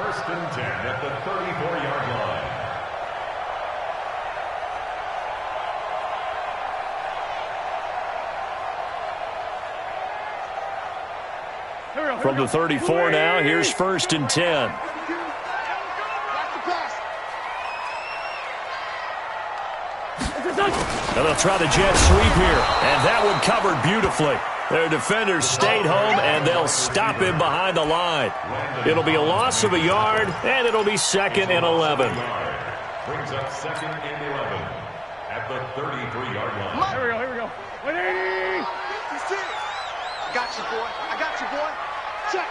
First and 10 at the 34-yard line. From the 34 now, here's first and 10. And they'll try the jet sweep here. And that one covered beautifully. Their defenders stayed home, and they'll stop him behind the line. It'll be a loss of a yard, and it'll be second and 11. Brings up second and 11 at the 33-yard line. Here we go. 180. I got you, boy. Check.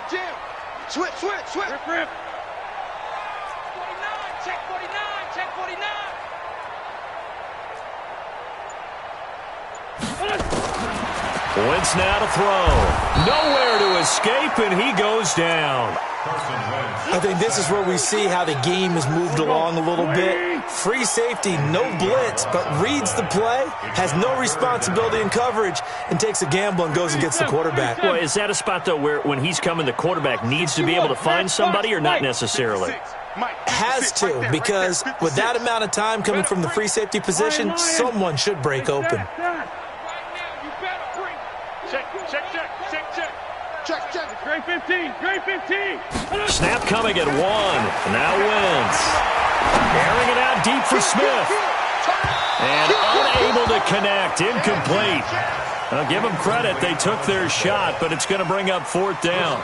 Jam. Switch. Rip. 49, check 49. Wentz now to throw. Nowhere to escape, and he goes down. I think this is where we see how the game has moved along a little bit. Free safety, no blitz, but reads the play, has no responsibility in coverage, and takes a gamble and goes and gets the quarterback. Well, is that a spot, though, where when he's coming, the quarterback needs to be able to find somebody or not necessarily? Has to, because with that amount of time coming from the free safety position, someone should break open. Check. Great 15. Snap coming at 1. Now Wentz. Airing it out deep for Smith. And unable to connect. Incomplete. I'll give them credit. They took their shot, but it's going to bring up fourth down.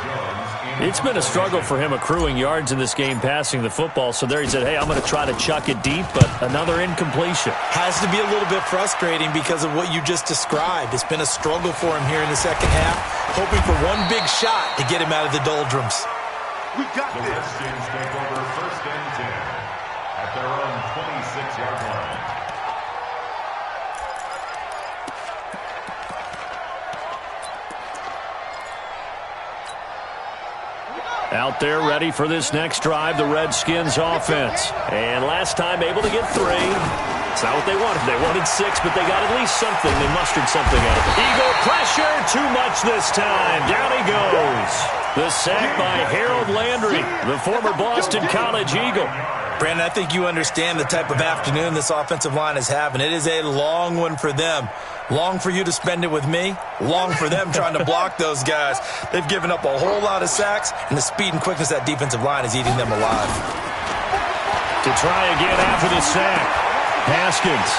It's been a struggle for him accruing yards in this game passing the football. So there he said, hey, I'm going to try to chuck it deep, but another incompletion. Has to be a little bit frustrating because of what you just described. It's been a struggle for him here in the second half, hoping for one big shot to get him out of the doldrums. We got The this. Redskins take over first and 10 at their own 26-yard line. Out there ready for this next drive, the Redskins offense. And last time able to get 3. It's not what they wanted. They wanted 6, but they got at least something. They mustered something out of it. Eagle pressure, too much this time. Down he goes. The sack by Harold Landry, the former Boston College Eagle. Brandon, I think you understand the type of afternoon this offensive line is having. It is a long one for them. Long for you to spend it with me. Long for them trying to block those guys. They've given up a whole lot of sacks, and the speed and quickness of that defensive line is eating them alive. To try again after the sack. Haskins.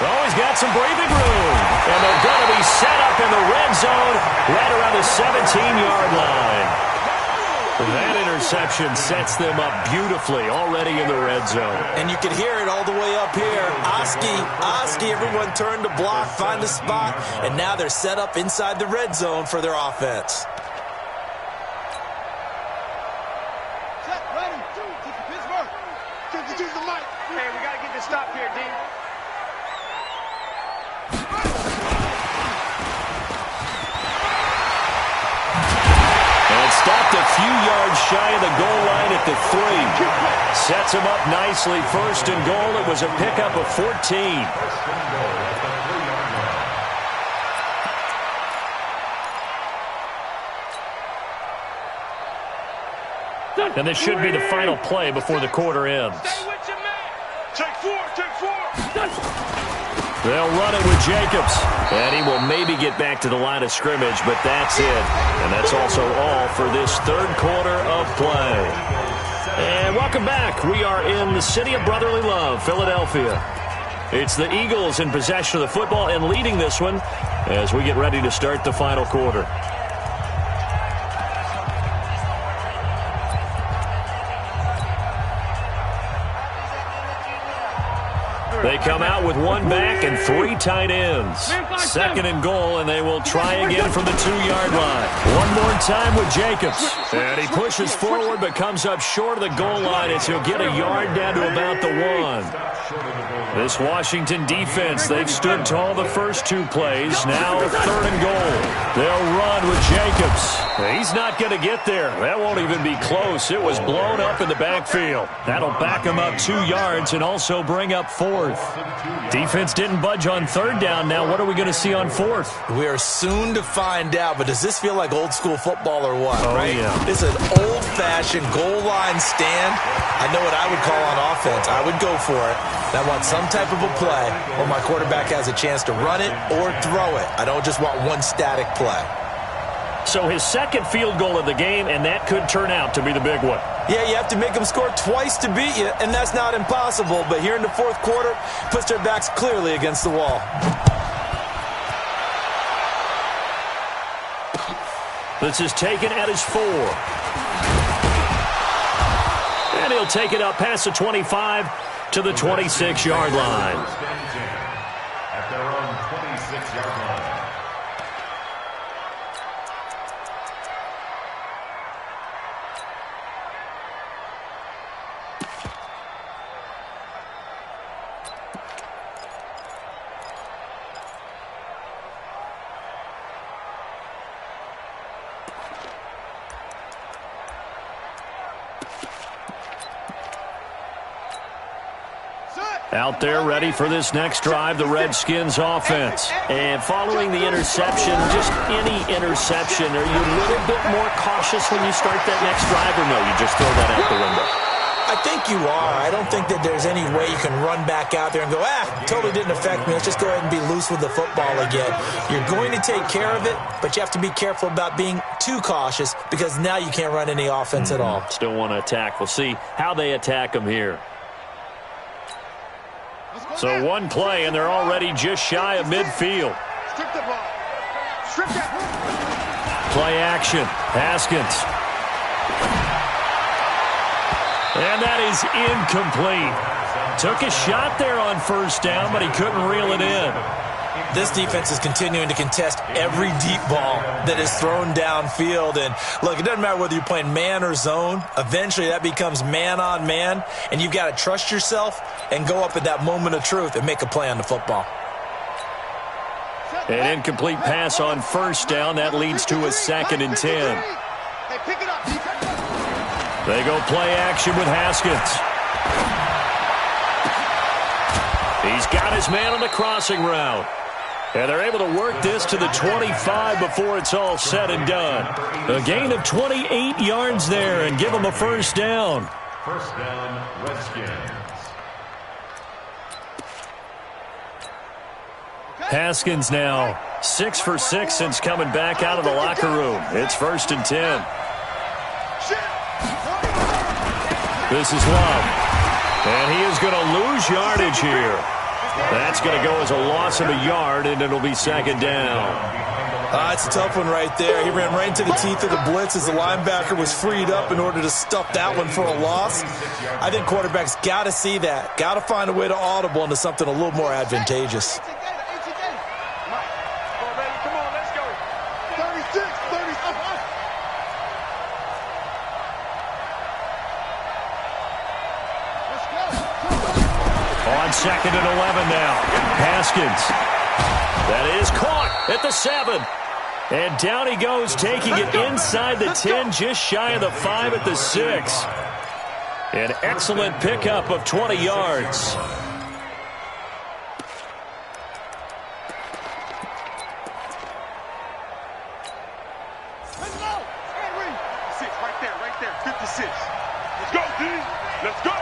Oh, he's got some breathing room. And they're going to be set up in the red zone right around the 17-yard line. That interception sets them up beautifully already in the red zone. And you can hear it all the way up here. Oski, everyone turned to block, find a spot, and now they're set up inside the red zone for their offense. Check, ready. Pittsburgh. Choose the mic. Hey, we got to get this stop here, D. Stopped a few yards shy of the goal line at the 3. Sets him up nicely. First and goal. It was a pickup of 14. First and goal at the 3-yard line. And this should be the final play before the quarter ends. Take 4. They'll run it with Jacobs. And he will maybe get back to the line of scrimmage, but that's it. And that's also all for this third quarter of play. And welcome back. We are in the city of brotherly love, Philadelphia. It's the Eagles in possession of the football and leading this one as we get ready to start the final quarter. They come out with 1 back and 3 tight ends. Second and goal, and they will try again from the 2-yard line. One more time with Jacobs. And he pushes forward but comes up short of the goal line as he'll get a yard down to about the 1. This Washington defense, they've stood tall the first 2 plays. Now third and goal. They'll run with Jacobs. He's not going to get there. That won't even be close. It was blown up in the backfield. That'll back him up 2 yards and also bring up 4th. fourth. Defense didn't budge on third down. Now what are we going to see on fourth? We are soon to find out, but does this feel like old school football or what, right? Yeah. This is an old-fashioned goal line stand. I know what I would call on offense. I would go for it. And I want some type of a play where my quarterback has a chance to run it or throw it. I don't just want one static play. So his second field goal of the game, and that could turn out to be the big one. Yeah, you have to make them score twice to beat you, and that's not impossible. But here in the fourth quarter, puts their backs clearly against the wall. This is taken at his 4. And he'll take it up past the 25 to the 26-yard line. At their own 26-yard line. Out there ready for this next drive, the Redskins offense. And following the interception, just any interception, are you a little bit more cautious when you start that next drive, or no, you just throw that out the window? I think you are. I don't think that there's any way you can run back out there and go, totally didn't affect me. Let's just go ahead and be loose with the football again. You're going to take care of it, but you have to be careful about being too cautious because now you can't run any offense at all. Still want to attack. We'll see how they attack them here. So one play, and they're already just shy of midfield. Strip the ball. Strip that. Play action. Haskins. And that is incomplete. Took a shot there on first down, but he couldn't reel it in. This defense is continuing to contest every deep ball that is thrown downfield. And, look, it doesn't matter whether you're playing man or zone. Eventually, that becomes man-on-man, and you've got to trust yourself and go up at that moment of truth and make a play on the football. An incomplete pass on first down. That leads to a 2nd and 10. Hey, pick it up, defense. They go play action with Haskins. He's got his man on the crossing route. And they're able to work this to the 25 before it's all said and done. A gain of 28 yards there and give them a first down. First down, Redskins. Haskins now 6 for 6 since coming back out of the locker room. It's 1st and 10. This is Love. And he is going to lose yardage here. That's going to go as a loss of a yard, and it'll be 2nd down. It's a tough one right there. He ran right into the teeth of the blitz as the linebacker was freed up in order to stuff that one for a loss. I think quarterbacks got to see that. Got to find a way to audible into something a little more advantageous. On 2nd and 11 now. Haskins. That is caught at the 7. And down he goes, taking it inside the 10, just shy of the 5 at the 6. An excellent pickup of 20 yards. Right there. 56. Let's go, D. Let's go.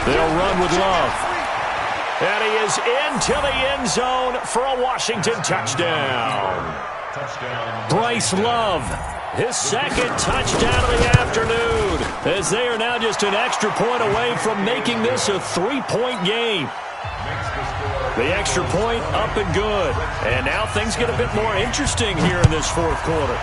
They'll run with Love. And he is into the end zone for a Washington touchdown. Bryce Love, his 2nd touchdown of the afternoon, as they are now just an extra point away from making this a 3-point game. The extra point up and good. And now things get a bit more interesting here in this 4th quarter.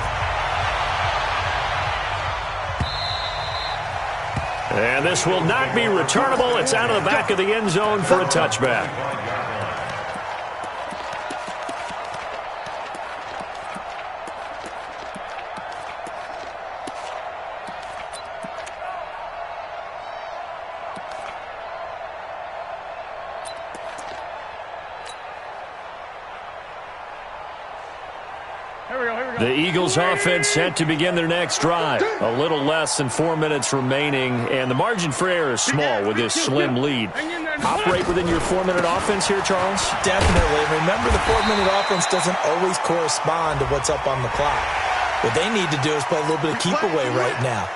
And this will not be returnable. It's out of the back of the end zone for a touchback. The Eagles offense set to begin their next drive. A little less than 4 minutes remaining, and the margin for error is small with this slim lead. Operate within your 4-minute offense here, Charles? Definitely. Remember, the 4-minute offense doesn't always correspond to what's up on the clock. What they need to do is play a little bit of keep away right now.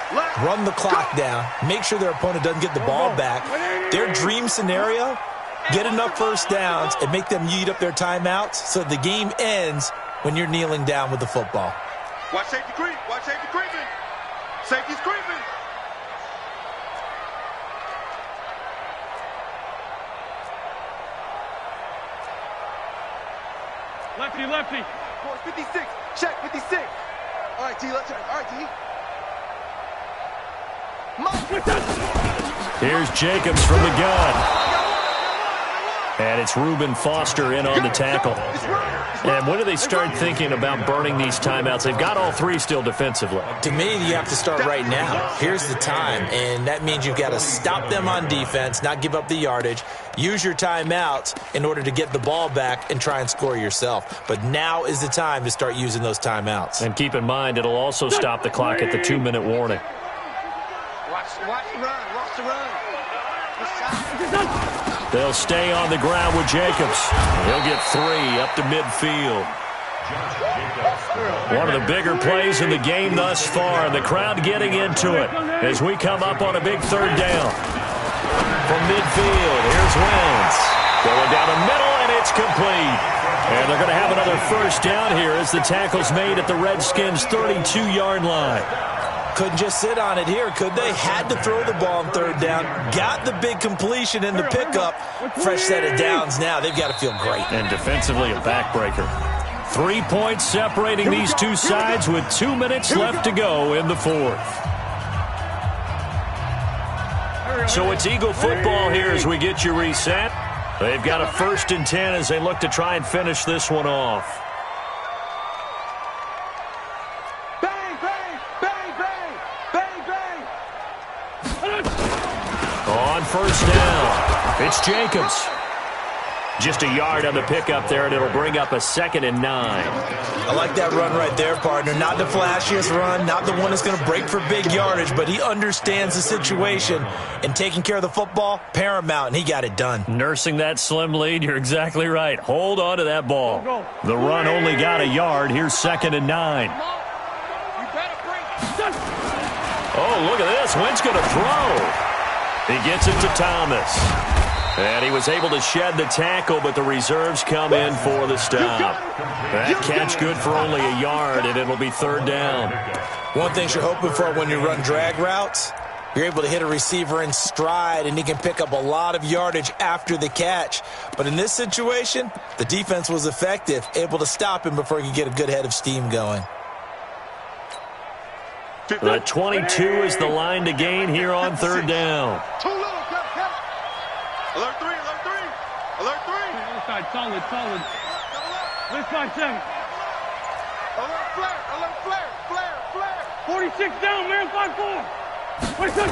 Run the clock down. Make sure their opponent doesn't get the ball back. Their dream scenario, get enough first downs and make them eat up their timeouts so the game ends when you're kneeling down with the football. Watch safety creep. Watch safety creeping. Safety's creeping. Lefty, lefty. Force 56. Check 56. All right, T. Let's turn. All right, T. Here's Jacobs from the gun. And it's Reuben Foster in on the tackle. And when do they start thinking about burning these timeouts? They've got all three still defensively. To me, you have to start right now. Here's the time, and that means you've got to stop them on defense, not give up the yardage, use your timeouts in order to get the ball back and try and score yourself. But now is the time to start using those timeouts. And keep in mind, it'll also stop the clock at the 2-minute warning. Watch the run. Watch the run. They'll stay on the ground with Jacobs. He'll get 3 up to midfield. One of the bigger plays in the game thus far, and the crowd getting into it as we come up on a big third down. From midfield, here's Wentz. Going down the middle, and it's complete. And they're going to have another first down here as the tackle's made at the Redskins' 32-yard line. Couldn't just sit on it here, could they? Had to throw the ball on third down. Got the big completion in the pickup. Fresh set of downs now. They've got to feel great. And defensively, a backbreaker. 3 points separating these two sides with 2 minutes left to go in the fourth. So it's Eagle football here as we get you reset. They've got a 1st and 10 as they look to try and finish this one off. On first down, it's Jacobs. Just a yard on the pickup there, and it'll bring up a 2nd and 9. I like that run right there, partner. Not the flashiest run, not the one that's going to break for big yardage, but he understands the situation, and taking care of the football, paramount, and he got it done. Nursing that slim lead, you're exactly right. Hold on to that ball. The run only got a yard. Here's 2nd and 9. Oh, look at this. Wentz going to throw. He gets it to Thomas. And he was able to shed the tackle, but the reserves come in for the stop. That catch good for only a yard, and it'll be 3rd down. One thing you're hoping for when you run drag routes, you're able to hit a receiver in stride, and he can pick up a lot of yardage after the catch. But in this situation, the defense was effective, able to stop him before he could get a good head of steam going. The 22 is the line to gain here on 3rd down. Too little, cut. Alert 3, alert 3. Alert 3. Left side, solid. Left side, 7. Alert flare. 46 down, man, 5-4. 26.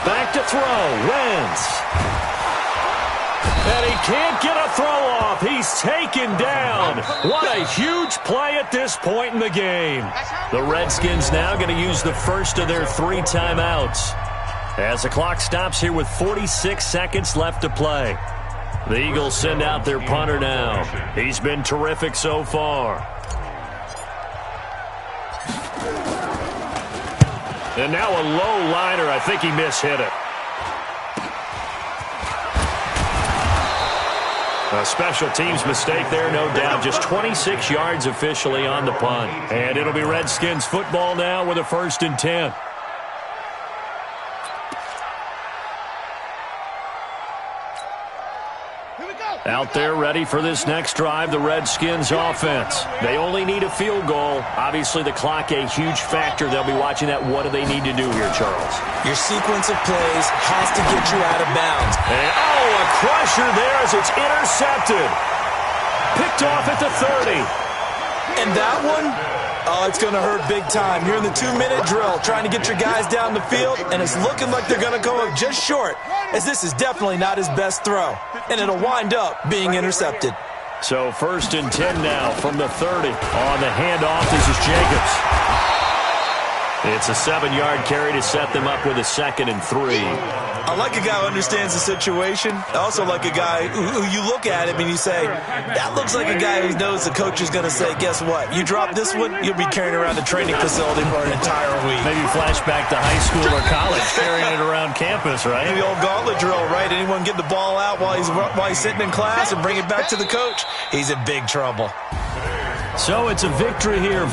Back to throw, Wentz. And he can't get a throw off. He's taken down. What a huge play at this point in the game. The Redskins now going to use the first of their 3 timeouts as the clock stops here with 46 seconds left to play. The Eagles send out their punter now. He's been terrific so far. And now a low liner. I think he mishit it. A special teams mistake there, no doubt. Just 26 yards officially on the punt. And it'll be Redskins football now with a 1st and 10. Out there ready for this next drive, the Redskins offense. They only need a field goal. Obviously, the clock a huge factor. They'll be watching that. What do they need to do here, Charles? Your sequence of plays has to get you out of bounds. And, a crusher there as it's intercepted. Picked off at the 30. And that one, it's going to hurt big time. You're in the 2-minute drill trying to get your guys down the field, and it's looking like they're going to come up just short, as this is definitely not his best throw. And it'll wind up being intercepted. So 1st and 10 now from the 30. On the handoff, this is Jacobs. It's a 7-yard carry to set them up with a 2nd and 3. I like a guy who understands the situation. I also like a guy who you look at him and you say, that looks like a guy who knows the coach is going to say, guess what? You drop this one, you'll be carrying around the training facility for an entire week. Maybe flashback to high school or college, carrying it around campus, right? The old gauntlet drill, right? Anyone get the ball out while he's sitting in class and bring it back to the coach? He's in big trouble. So it's a victory here.